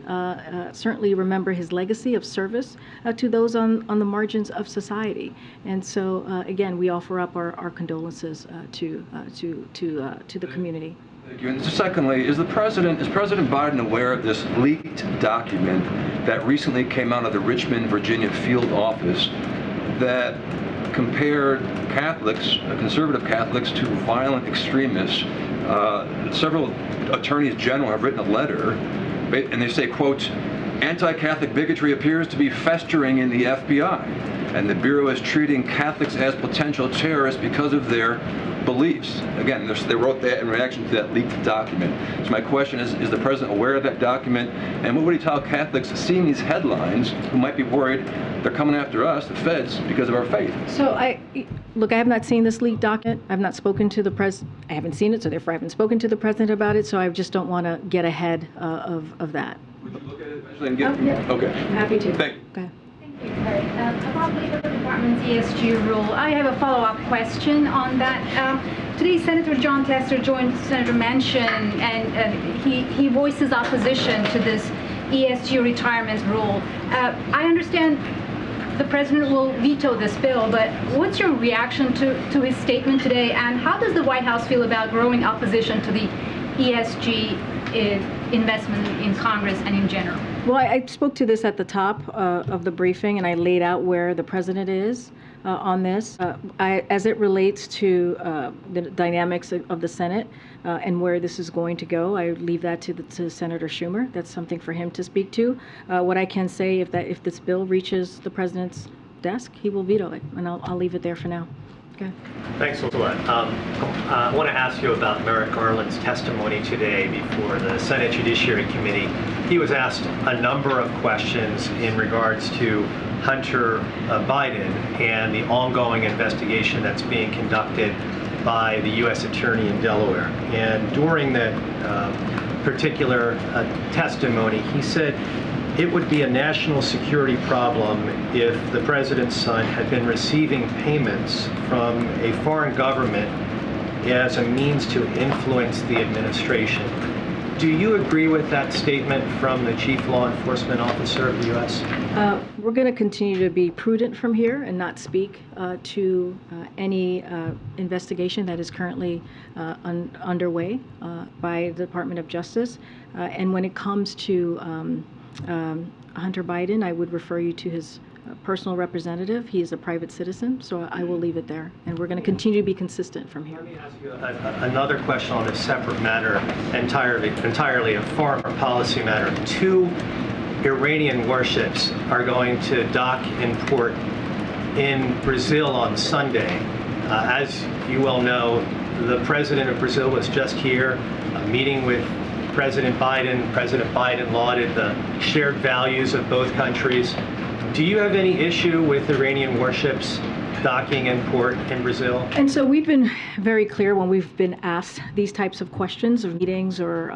remember his legacy of service to those on the margins of society. And so, again, we offer up our condolences to the community. Thank you. And secondly, is President Biden aware of this leaked document that recently came out of the Richmond, Virginia field office that compared Catholics, conservative Catholics, to violent extremists? Several attorneys general have written a letter, and they say, quote, anti-Catholic bigotry appears to be festering in the FBI, and the Bureau is treating Catholics as potential terrorists because of their beliefs. Again, they wrote that in reaction to that leaked document. So my question is the president aware of that document, and what would he tell Catholics seeing these headlines who might be worried they're coming after us, the feds, because of our faith? So I have not seen this leaked document. I've not spoken to the president. I haven't seen it, so therefore I haven't spoken to the president about it, so I just don't want to get ahead of that. Would you look at it eventually and get... Yeah. Okay. Happy to. Thank you. Okay. About the Labor Department's ESG rule, I have a follow-up question on that. Today, Senator John Tester joined Senator Manchin, and he voices opposition to this ESG retirement rule. I understand the president will veto this bill, but what's your reaction to his statement today, and how does the White House feel about growing opposition to the ESG investment in Congress and in general? Well, I spoke to this at the top of the briefing, and I laid out where the president is on this. As it relates to the dynamics of the Senate and where this is going to go, I leave that to Senator Schumer. That's something for him to speak to. What I can say, if this bill reaches the president's desk, he will veto it, and I'll leave it there for now. Okay. Thanks a lot. I want to ask you about Merrick Garland's testimony today before the Senate Judiciary Committee. He was asked a number of questions in regards to Hunter Biden and the ongoing investigation that's being conducted by the U.S. Attorney in Delaware. And during that particular testimony, he said it would be a national security problem if the president's son had been receiving payments from a foreign government as a means to influence the administration. Do you agree with that statement from the chief law enforcement officer of the U.S.? We're going to continue to be prudent from here and not speak to any investigation that is currently underway by the Department of Justice. And when it comes to Hunter Biden, I would refer you to his personal representative. He is a private citizen, so I will leave it there. And we're going to continue to be consistent from here. Let me ask you another question on a separate matter, entirely a foreign policy matter. 2 Iranian warships are going to dock in port in Brazil on Sunday. As you well know, the president of Brazil was just here, meeting with President Biden. President Biden lauded the shared values of both countries. Do you have any issue with Iranian warships docking in port in Brazil? And so we've been very clear when we've been asked these types of questions of meetings or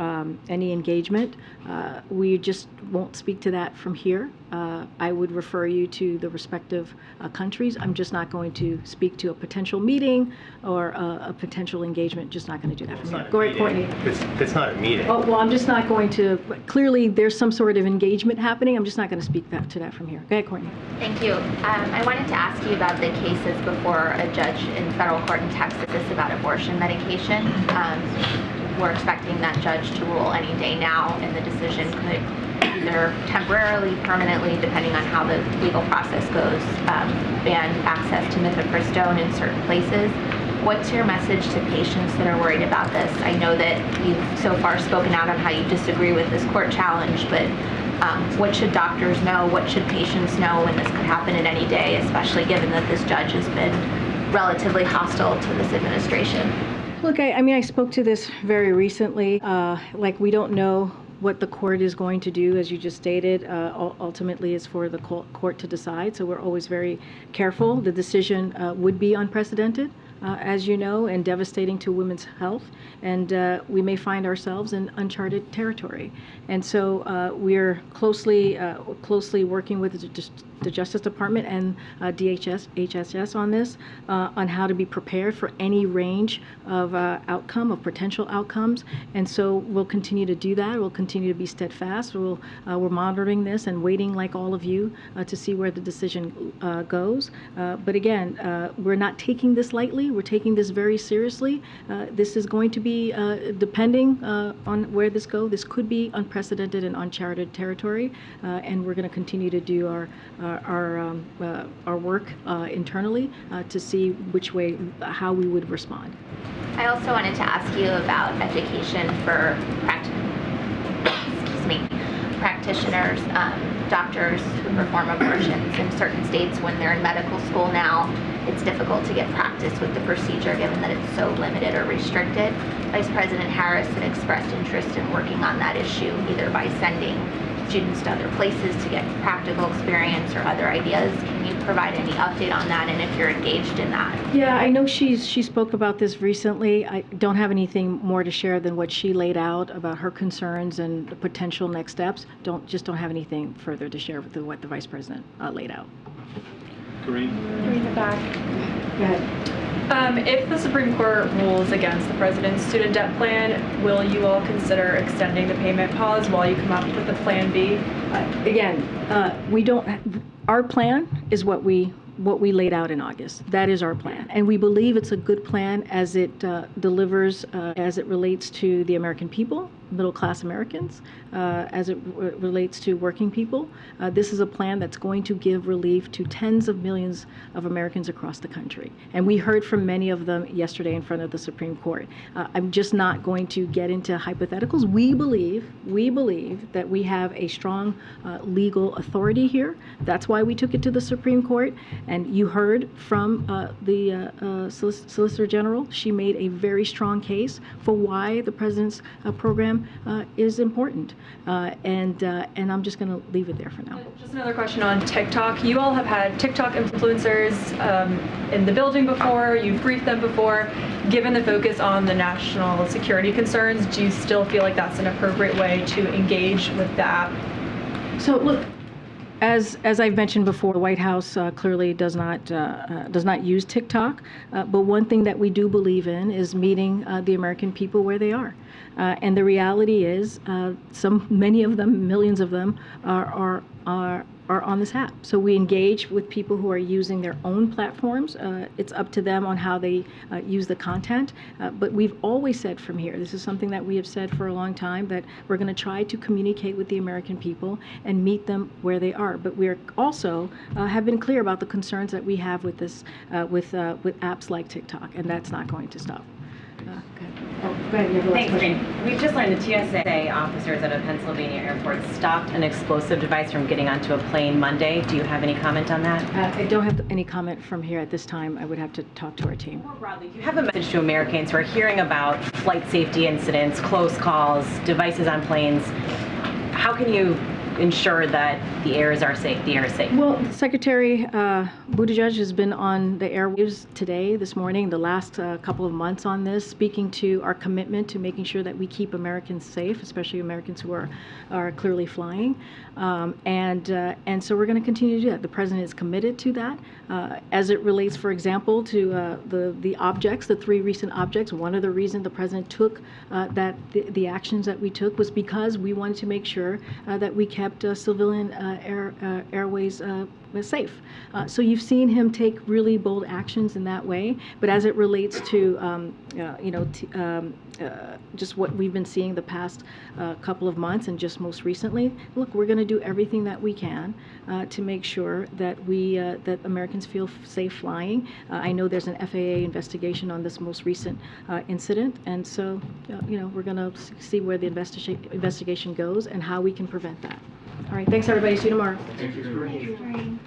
any engagement. We just won't speak to that from here. I would refer you to the respective countries. I'm just not going to speak to a potential meeting or a potential engagement. Just not going to do that from here. Go ahead, Courtney. It's not a meeting. Oh, well, I'm just not going to. Clearly, there's some sort of engagement happening. I'm just not going to speak to that from here. Go ahead, Courtney. Thank you. I wanted to ask you about the cases before a judge in federal court in Texas about abortion medication. We're expecting that judge to rule any day now, and the decision could either temporarily, permanently, depending on how the legal process goes, ban access to mifepristone in certain places. What's your message to patients that are worried about this? I know that you've so far spoken out on how you disagree with this court challenge, but what should doctors know? What should patients know when this could happen at any day, especially given that this judge has been relatively hostile to this administration? Look, I mean, I spoke to this very recently. We don't know what the court is going to do, as you just stated. Ultimately, it's for the court to decide, so we're always very careful. The decision would be unprecedented, as you know, and devastating to women's health, and we may find ourselves in uncharted territory. And so we're closely working with the Justice Department and HHS on this, on how to be prepared for any range of potential outcomes. And so we'll continue to do that. We'll continue to be steadfast. We're monitoring this and waiting, like all of you, to see where the decision goes. But again, we're not taking this lightly. We're taking this very seriously. This is going to be, depending on where this goes, this could be unprecedented and uncharted territory, and we're going to continue to do our work internally to see how we would respond. I also wanted to ask you about education for practitioners, doctors who perform abortions in certain states. When they're in medical school now, it's difficult to get practice with the procedure given that it's so limited or restricted. Vice President Harris had expressed interest in working on that issue, either by sending students to other places to get practical experience or other ideas. Can you provide any update on that, and if you're engaged in that? Yeah, I know she spoke about this recently. I don't have anything more to share than what she laid out about her concerns and the potential next steps. Don't have anything further to share with what the Vice President laid out. Karine? Karine, the back. Go ahead. If the Supreme Court rules against the president's student debt plan, will you all consider extending the payment pause while you come up with a plan B? We don't. Our plan is what we laid out in August. That is our plan, and we believe it's a good plan as it delivers, as it relates to the American people, middle-class Americans, as it relates to working people. This is a plan that's going to give relief to tens of millions of Americans across the country. And we heard from many of them yesterday in front of the Supreme Court. I'm just not going to get into hypotheticals. We believe that we have a strong legal authority here. That's why we took it to the Supreme Court. And you heard from the Solicitor General. She made a very strong case for why the president's program is important, and I'm just going to leave it there for now. Just another question on TikTok. You all have had TikTok influencers in the building before. You've briefed them before. Given the focus on the national security concerns, do you still feel like that's an appropriate way to engage with the app? So look, as I've mentioned before, the White House clearly does not use TikTok, but one thing that we do believe in is meeting the American people where they are. And the reality is, many of them, millions of them, are on this app. So we engage with people who are using their own platforms. It's up to them on how they use the content. But we've always said from here, this is something that we have said for a long time, that we're going to try to communicate with the American people and meet them where they are. But we are also have been clear about the concerns that we have with this, with apps like TikTok, and that's not going to stop. Go ahead, you have the last Thanks, question. Karine. We've just learned the TSA officers at a Pennsylvania airport stopped an explosive device from getting onto a plane Monday. Do you have any comment on that? I don't have any comment from here at this time. I would have to talk to our team. More broadly, do you have a message to Americans who are hearing about flight safety incidents, close calls, devices on planes? How can you ensure that the air is safe? Well, Secretary Buttigieg has been on the airwaves today, this morning, the last couple of months on this, speaking to our commitment to making sure that we keep Americans safe, especially Americans who are clearly flying. And so we're going to continue to do that. The President is committed to that. As it relates, for example, to the objects, the 3 recent objects, one of the reasons the President took the actions that we took was because we wanted to make sure that we kept civilian airways safe. So you've seen him take really bold actions in that way. But as it relates to just what we've been seeing the past couple of months and just most recently, look, we're going to do everything that we can to make sure that that Americans feel safe flying. I know there's an FAA investigation on this most recent incident, and so we're going to see where the investigation goes and how we can prevent that. All right, thanks everybody. See you tomorrow. Thank you.